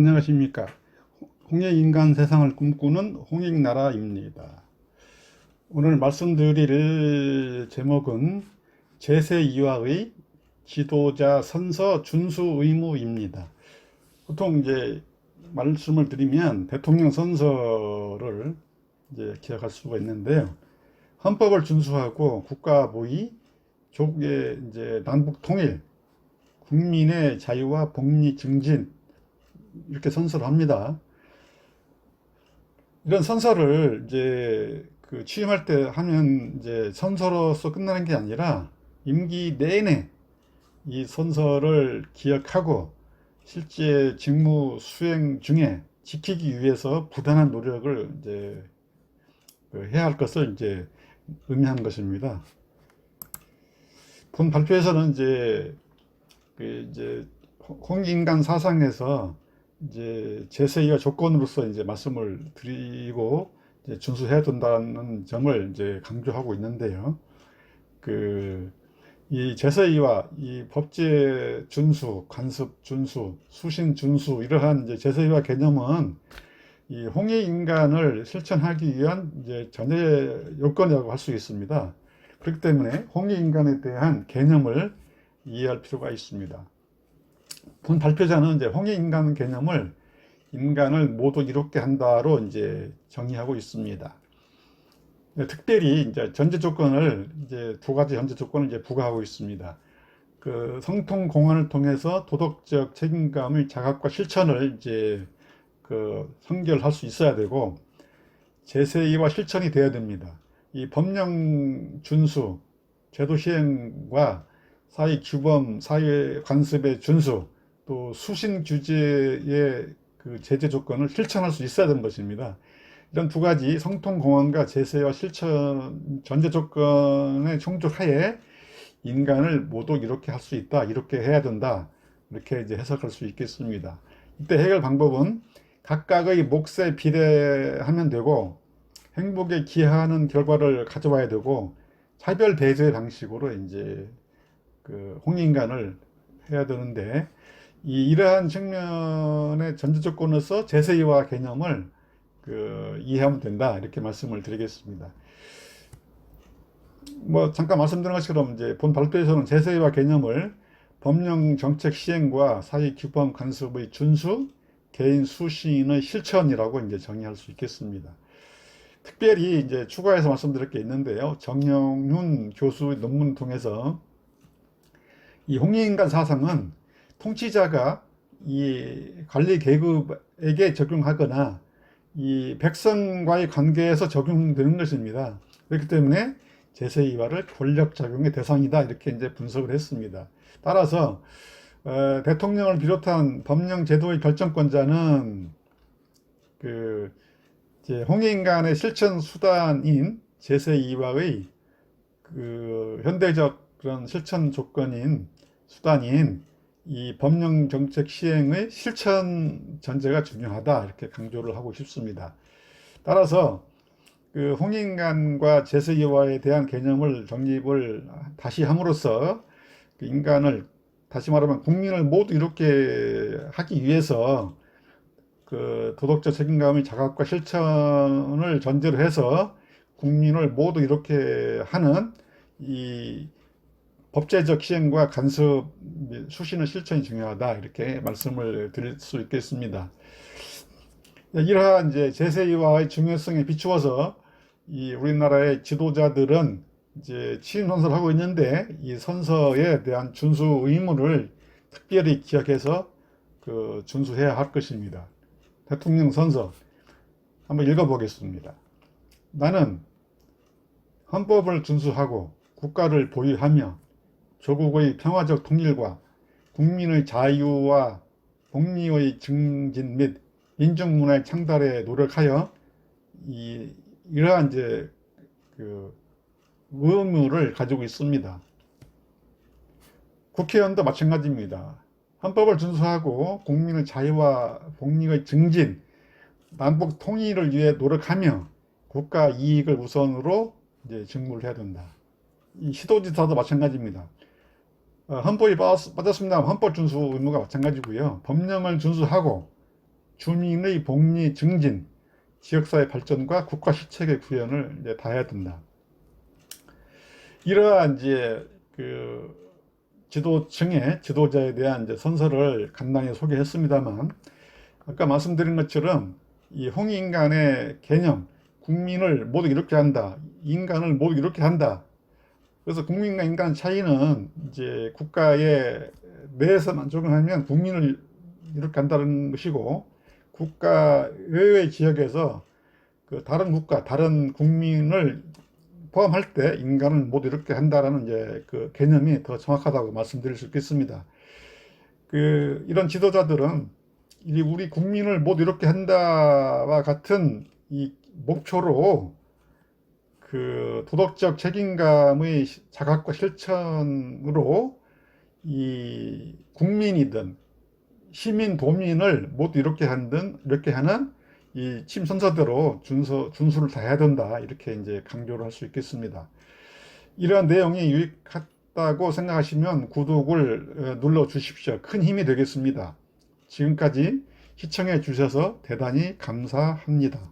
안녕하십니까. 홍익인간 세상을 꿈꾸는 홍익나라입니다. 오늘 말씀드릴 제목은 제세2와의 지도자 선서 준수 의무입니다. 보통 이제 말씀을 드리면 대통령 선서를 이제 기억할 수가 있는데요. 헌법을 준수하고 국가 보위, 조국의 이제 남북 통일, 국민의 자유와 복리 증진, 이렇게 선서를 합니다. 이런 선서를 이제 취임할 때 하면 이제 선서로서 끝나는 게 아니라 임기 내내 이 선서를 기억하고 실제 직무 수행 중에 지키기 위해서 부단한 노력을 이제 해야 할 것을 이제 의미하는 것입니다. 본 발표에서는 이제 홍익인간 사상에서 이제 제세와 조건으로서 이제 말씀을 드리고 이제 준수해야 된다는 점을 이제 강조하고 있는데요. 이 제세와 이 법제 준수, 관습 준수, 수신 준수 이러한 이제 제세와 개념은 이 홍익인간을 실천하기 위한 이제 전제 요건이라고 할 수 있습니다. 그렇기 때문에 홍익인간에 대한 개념을 이해할 필요가 있습니다. 본 발표자는 이제 홍익인간 개념을 인간을 모두 이롭게 한다로 이제 정의하고 있습니다. 특별히 이제 전제 조건을 이제 두 가지 전제 조건을 이제 부과하고 있습니다. 성통 공헌을 통해서 도덕적 책임감의 자각과 실천을 이제 선결할 수 있어야 되고 제세와 실천이 되어야 됩니다. 이 법령 준수, 제도 시행과 사회 규범, 사회 관습의 준수, 또 수신 규제의 제재 조건을 실천할 수 있어야 되는 것입니다. 이런 두 가지 성통 공헌과 제세와 실천 전제 조건의 충족하에 인간을 모두 이렇게 할 수 있다, 이렇게 해야 된다, 이렇게 이제 해석할 수 있겠습니다. 이때 해결 방법은 각각의 몫에 비례하면 되고 행복에 기하는 결과를 가져와야 되고 차별 배제 방식으로 이제 홍익인간을 해야 되는데 이러한 측면의 전제 조건으로서 제세이와 개념을 이해하면 된다, 이렇게 말씀을 드리겠습니다. 뭐 잠깐 말씀드린 것처럼 이제 본 발표에서는 제세이와 개념을 법령 정책 시행과 사회 규범 관습의 준수, 개인 수신의 실천이라고 이제 정의할 수 있겠습니다. 특별히 이제 추가해서 말씀드릴 게 있는데요. 정영훈 교수의 논문을 통해서 이 홍익인간 사상은 통치자가 이 관리 계급에게 적용하거나 이 백성과의 관계에서 적용되는 것입니다. 그렇기 때문에 제세이와를 권력작용의 대상이다, 이렇게 이제 분석을 했습니다. 따라서 대통령을 비롯한 법령 제도의 결정권자는 이제 홍익인간의 실천 수단인 제세이와의 현대적 그런 실천 조건인 수단인 이 법령 정책 시행의 실천 전제가 중요하다, 이렇게 강조를 하고 싶습니다. 따라서 홍익인간과 제세이와에 대한 개념을 정립을 다시 함으로써 인간을, 다시 말하면 국민을 모두 이렇게 하기 위해서 도덕적 책임감의 자각과 실천을 전제로 해서 국민을 모두 이렇게 하는 이 법제적 시행과 간섭, 수신의 실천이 중요하다, 이렇게 말씀을 드릴 수 있겠습니다. 이러한 이제 제세이와의 중요성에 비추어서 이 우리나라의 지도자들은 이제 취임 선서를 하고 있는데 이 선서에 대한 준수 의무를 특별히 기억해서 준수해야 할 것입니다. 대통령 선서 한번 읽어보겠습니다. 나는 헌법을 준수하고 국가를 보유하며 조국의 평화적 통일과 국민의 자유와 복리의 증진 및 민중문화의 창달에 노력하여 이러한 이제 의무를 가지고 있습니다. 국회의원도 마찬가지입니다. 헌법을 준수하고 국민의 자유와 복리의 증진, 남북 통일을 위해 노력하며 국가 이익을 우선으로 이제 직무를 해야 된다. 이 시도지사도 마찬가지입니다. 헌법이 빠졌습니다. 헌법 준수 의무가 마찬가지고요. 법령을 준수하고 주민의 복리 증진, 지역사회 발전과 국가 실책의 구현을 이제 다해야 된다. 이러한 이제 그 지도층의 지도자에 대한 이제 선서를 간단히 소개했습니다만, 아까 말씀드린 것처럼 이 홍익인간의 개념, 국민을 모두 이렇게 한다, 인간을 모두 이렇게 한다. 그래서 국민과 인간 차이는 이제 국가의 내에서만 적용하면 국민을 이렇게 한다는 것이고, 국가 외의 지역에서 그 다른 국가, 다른 국민을 포함할 때 인간을 모두 이렇게 한다라는 이제 그 개념이 더 정확하다고 말씀드릴 수 있겠습니다. 이런 지도자들은 우리 국민을 모두 이렇게 한다와 같은 이 목표로 그 도덕적 책임감의 자각과 실천으로 이 국민이든 시민, 도민을 모두 이렇게 하는 이 침선서대로 준수를 다해야 된다. 이렇게 이제 강조를 할 수 있겠습니다. 이러한 내용이 유익하다고 생각하시면 구독을 눌러 주십시오. 큰 힘이 되겠습니다. 지금까지 시청해 주셔서 대단히 감사합니다.